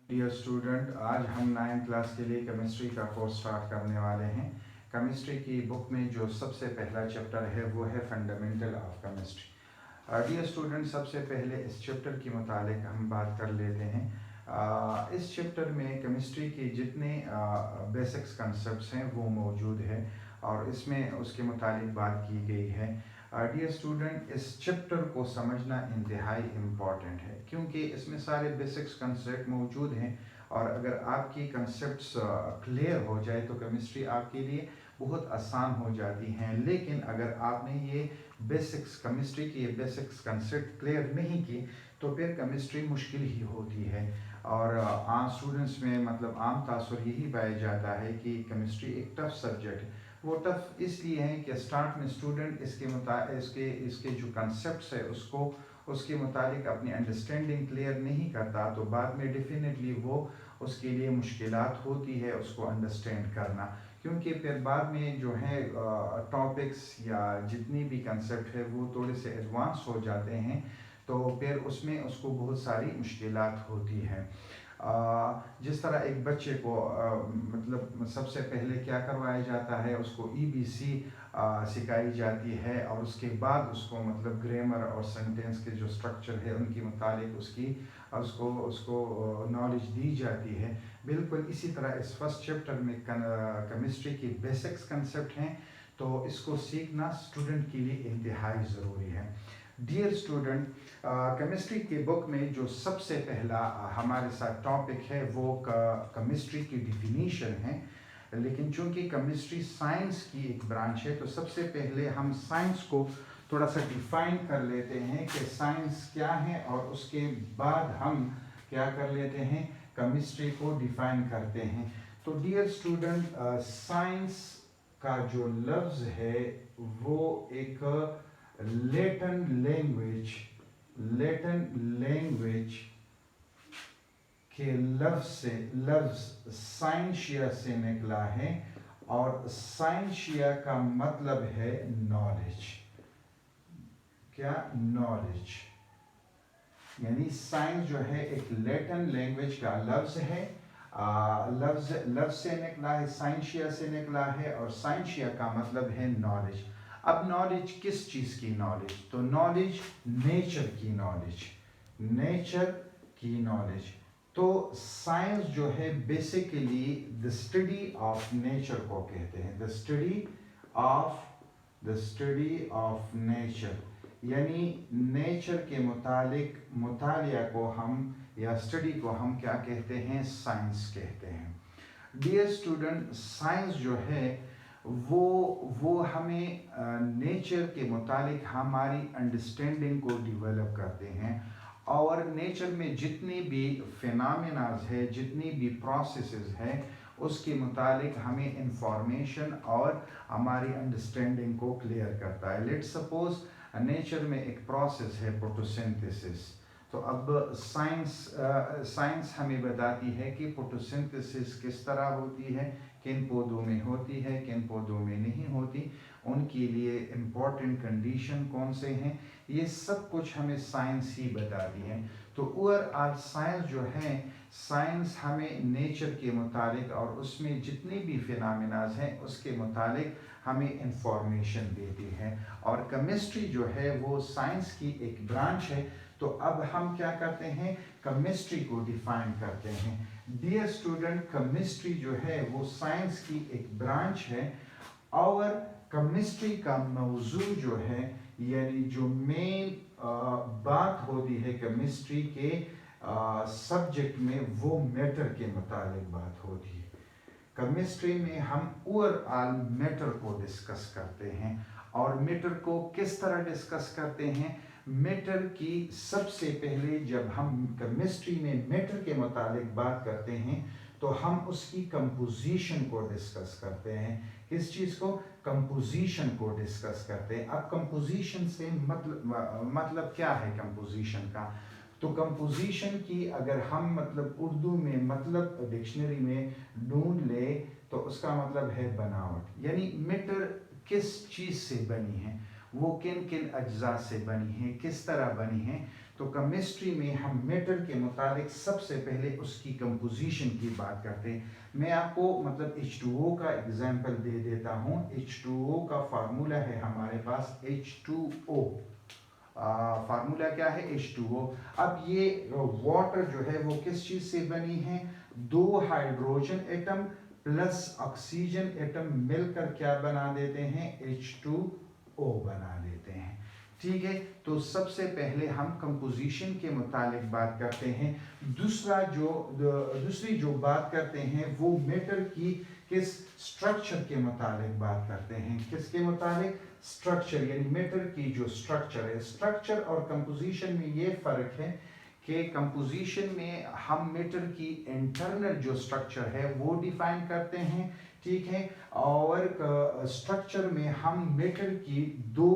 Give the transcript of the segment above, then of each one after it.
Dear student, आज हम 9th class के लिए केमिस्ट्री का कोर्स स्टार्ट करने वाले हैं। केमिस्ट्री की बुक में जो सबसे पहला चैप्टर है वो है fundamental of chemistry. Dear student, सबसे पहले इस चैप्टर के मुतालिक हम बात कर लेते हैं। इस चैप्टर में केमिस्ट्री के जितने बेसिक्स कंसेप्ट्स हैं वो मौजूद है और इसमें उसके मुतालिक बात की गई है। डियर स्टूडेंट, इस चैप्टर को समझना इंतहाई इम्पॉर्टेंट है क्योंकि इसमें सारे बेसिक्स कंसेप्ट मौजूद हैं और अगर आपकी कंसेप्ट्स क्लियर हो जाए तो केमिस्ट्री आपके लिए बहुत आसान हो जाती हैं। लेकिन अगर आपने ये बेसिक्स केमिस्ट्री की ये बेसिक्स कंसेप्ट क्लियर नहीं की तो फिर केमिस्ट्री मुश्किल ही होती है। और आम स्टूडेंट्स में मतलब आम तासुर यही पाया जाता है कि केमिस्ट्री एक टफ सब्जेक्ट है। वो टफ इसलिए है कि स्टार्ट में स्टूडेंट इसके जो कंसेप्ट्स है उसके मुतालिक अपनी अंडरस्टैंडिंग क्लियर नहीं करता तो बाद में डेफिनेटली वो उसके लिए मुश्किलात होती है उसको अंडरस्टैंड करना, क्योंकि फिर बाद में जो है टॉपिक्स या जितनी भी कंसेप्ट है वो थोड़े से एडवांस हो जाते हैं तो फिर उसमें उसको बहुत सारी मुश्किलात होती है। जिस तरह एक बच्चे को मतलब सबसे पहले क्या करवाया जाता है, उसको EBC सिखाई जाती है और उसके बाद उसको मतलब ग्रामर और सेंटेंस के जो स्ट्रक्चर है उनके मुतालिक उसको उसको नॉलेज दी जाती है। बिल्कुल इसी तरह इस फर्स्ट चैप्टर में केमिस्ट्री की बेसिक्स कंसेप्ट हैं तो इसको सीखना स्टूडेंट के लिए इंतहाई ज़रूरी है। डियर स्टूडेंट, केमिस्ट्री की बुक में जो सबसे पहला हमारे साथ टॉपिक है वो केमिस्ट्री की डिफिनीशन है। लेकिन चूंकि केमिस्ट्री साइंस की एक ब्रांच है तो सबसे पहले हम साइंस को थोड़ा सा डिफाइन कर लेते हैं कि साइंस क्या है और उसके बाद हम क्या कर लेते हैं, केमिस्ट्री को डिफाइन करते हैं। तो डियर स्टूडेंट, साइंस का जो लफ्ज़ है वो एक लैटिन लैंग्वेज के लफ्ज़ साइंशिया से निकला है और साइंशिया का मतलब है नॉलेज। क्या? नॉलेज। यानी साइंस जो है एक लैटिन लैंग्वेज का लफ्ज़ है, लफ्ज़ से निकला है, साइंशिया से निकला है और साइंशिया का मतलब है नॉलेज। अब नॉलेज किस चीज़ की नॉलेज? तो नॉलेज नेचर की नॉलेज। तो साइंस जो है basically the study of nature को कहते हैं, द स्टडी ऑफ नेचर। यानी नेचर के मुतालिया को हम या स्टडी को हम क्या कहते हैं? साइंस कहते हैं। डियर स्टूडेंट, साइंस जो है वो हमें नेचर के मुतालिक हमारी अंडरस्टैंडिंग को डेवलप करते हैं और नेचर में जितनी भी फिनोमेनाज है, जितनी भी प्रोसेसेस है उसके मुतालिक हमें इंफॉर्मेशन और हमारी अंडरस्टैंडिंग को क्लियर करता है। लेट्स सपोज नेचर में एक प्रोसेस है फोटोसिंथेसिस, तो अब साइंस हमें बताती है कि फोटोसिंथेसिस किस तरह होती है, किन पौधों में होती है, किन पौधों में नहीं होती, उनके लिए इम्पोर्टेंट कंडीशन कौन से हैं, ये सब कुछ हमें साइंस ही बताती है। तो ओवरऑल साइंस जो है, साइंस हमें नेचर के मुतालिक और उसमें जितनी भी फिनोमेनाज हैं उसके मुतालिक हमें इंफॉर्मेशन देती है। और केमिस्ट्री जो है वो साइंस की एक ब्रांच है। तो अब हम क्या करते हैं? केमिस्ट्री को डिफाइन करते हैं। डियर स्टूडेंट, केमिस्ट्री जो है वो साइंस की एक ब्रांच है और केमिस्ट्री का मौजू जो है यानी जो मेन बात होती है केमिस्ट्री के सब्जेक्ट में वो मैटर के मुतालिक बात होती है। केमिस्ट्री में हम ओवरऑल मैटर को डिस्कस करते हैं और मैटर को किस तरह डिस्कस करते हैं? मैटर की सबसे पहले जब हम केमिस्ट्री में मैटर के मुतालिक बात करते हैं तो हम उसकी कंपोजिशन को डिस्कस करते हैं। किस चीज़ को? कंपोजिशन को डिस्कस करते हैं। अब कंपोजिशन से मतलब क्या है कंपोजिशन का? तो कंपोजिशन की अगर हम मतलब उर्दू में मतलब डिक्शनरी में ढूंढ ले तो उसका मतलब है बनावट। यानी मैटर किस चीज़ से बनी है, वो किन किन अज्जा से बनी है, किस तरह बनी है। तो केमिस्ट्री में हम मैटर के मुताबिक सबसे पहले उसकी कंपोजिशन की बात करते हैं। मैं आपको मतलब H2O का एग्जांपल दे देता हूँ। H2O का फार्मूला है हमारे पास H2O। फार्मूला क्या है? H2O। अब ये वाटर जो है वो किस चीज़ से बनी है? 2 hydrogen atom plus oxygen atom मिलकर क्या बना देते हैं? H2O बना देते हैं। ठीक है, तो सबसे पहले हम कंपोजिशन के मुतालिक बात करते हैं। दूसरी जो बात करते हैं वो मैटर की किस स्ट्रक्चर के मुतालिक बात करते हैं। किसके मुतालिक? स्ट्रक्चर, यानी मैटर की जो स्ट्रक्चर है। स्ट्रक्चर और कंपोजिशन में ये फ़र्क है कि कंपोजिशन में हम मैटर की इंटरनल जो स्ट्रक्चर है वो डिफाइन करते हैं, ठीक है, और स्ट्रक्चर में हम मैटर की दो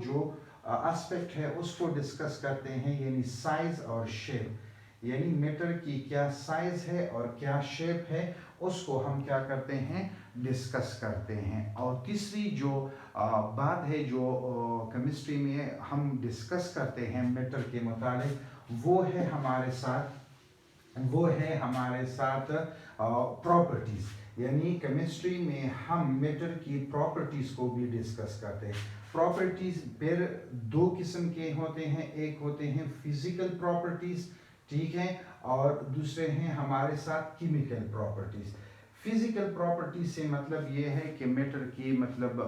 जो एस्पेक्ट है उसको डिस्कस करते हैं, यानी साइज और शेप। यानी मैटर की क्या साइज है और क्या शेप है उसको हम क्या करते हैं? डिस्कस करते हैं। और तीसरी जो बात है जो केमिस्ट्री में हम डिस्कस करते हैं मैटर के मुताबिक, वो है हमारे साथ प्रॉपर्टीज। यानी केमिस्ट्री में हम मैटर की प्रॉपर्टीज को भी डिस्कस करते हैं। प्रॉपर्टीज फिर 2 किस्म के होते हैं, एक होते हैं फिजिकल प्रॉपर्टीज, ठीक है, और दूसरे हैं हमारे साथ केमिकल प्रॉपर्टीज। फिजिकल प्रॉपर्टी से मतलब ये है कि मैटर की मतलब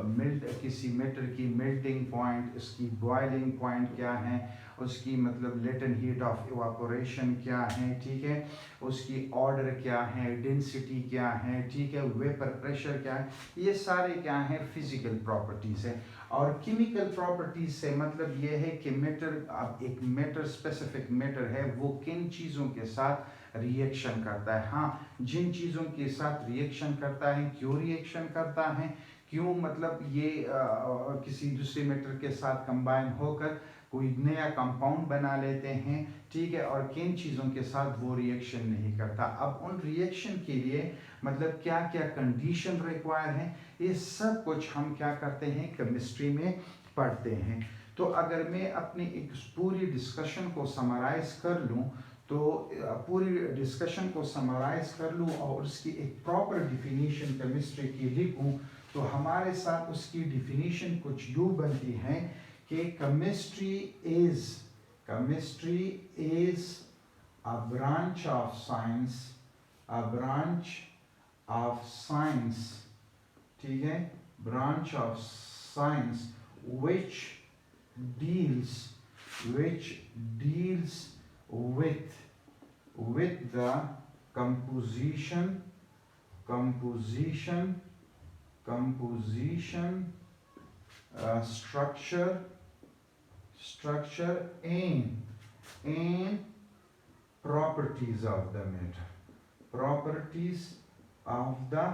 किसी मैटर की मेल्टिंग पॉइंट, उसकी बॉइलिंग पॉइंट क्या है, उसकी मतलब लेटेंट हीट ऑफ इवापोरेशन क्या है, ठीक है, उसकी ऑर्डर क्या है, डेंसिटी क्या है, ठीक है, वेपर प्रेशर क्या है, ये सारे क्या हैं? फिजिकल प्रॉपर्टीज़ है। और केमिकल प्रॉपर्टीज से मतलब ये है कि मैटर, अब एक मैटर स्पेसिफिक मैटर है वो किन चीज़ों के साथ रिएक्शन करता है। हाँ, जिन चीज़ों के साथ रिएक्शन करता है, क्यों रिएक्शन करता है, क्यों मतलब ये किसी दूसरे मैटर के साथ कंबाइन होकर कोई नया कंपाउंड बना लेते हैं, ठीक है, और किन चीज़ों के साथ वो रिएक्शन नहीं करता। अब उन रिएक्शन के लिए मतलब क्या क्या कंडीशन रिक्वायर है, ये सब कुछ हम क्या करते हैं? केमिस्ट्री में पढ़ते हैं। तो अगर मैं अपनी एक पूरी डिस्कशन को समराइज कर लूँ, तो पूरी डिस्कशन को समराइज कर लूँ और उसकी एक प्रॉपर डिफिनीशन केमिस्ट्री की लिखूँ, तो हमारे साथ उसकी डिफिनीशन कुछ यूँ बनती है कि chemistry is a branch of science, ठीक है, branch of science which deals with the composition, structure and properties of the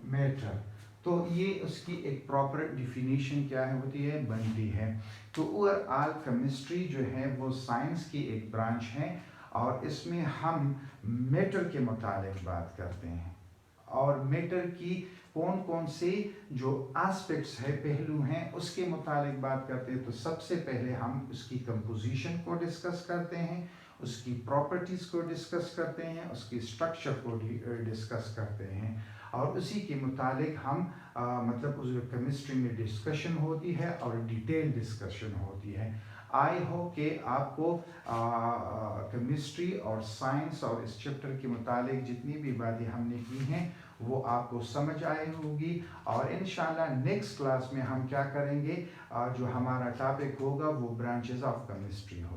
matter। तो ये उसकी एक प्रॉपर डिफिनीशन क्या है होती है, बनती है। तो ओवरऑल केमिस्ट्री जो है वो साइंस की एक ब्रांच है और इसमें हम मैटर के मुताबिक बात करते हैं और मैटर की कौन कौन से जो एस्पेक्ट्स है, पहलू हैं, उसके मुताबिक बात करते हैं। तो सबसे पहले हम उसकी कंपोजिशन को डिस्कस करते हैं, उसकी प्रॉपर्टीज़ को डिस्कस करते हैं, उसकी स्ट्रक्चर को डिस्कस करते हैं और उसी के मुताबिक हम मतलब उस केमिस्ट्री में डिस्कशन होती है और डिटेल डिस्कशन होती है। आई होप कि आपको केमिस्ट्री और साइंस और इस चैप्टर के मुताबिक जितनी भी बातें हमने की हैं वो आपको समझ आई होगी और इंशाल्लाह नेक्स्ट क्लास में हम क्या करेंगे, जो हमारा टॉपिक होगा वो ब्रांचेस ऑफ केमिस्ट्री होगा।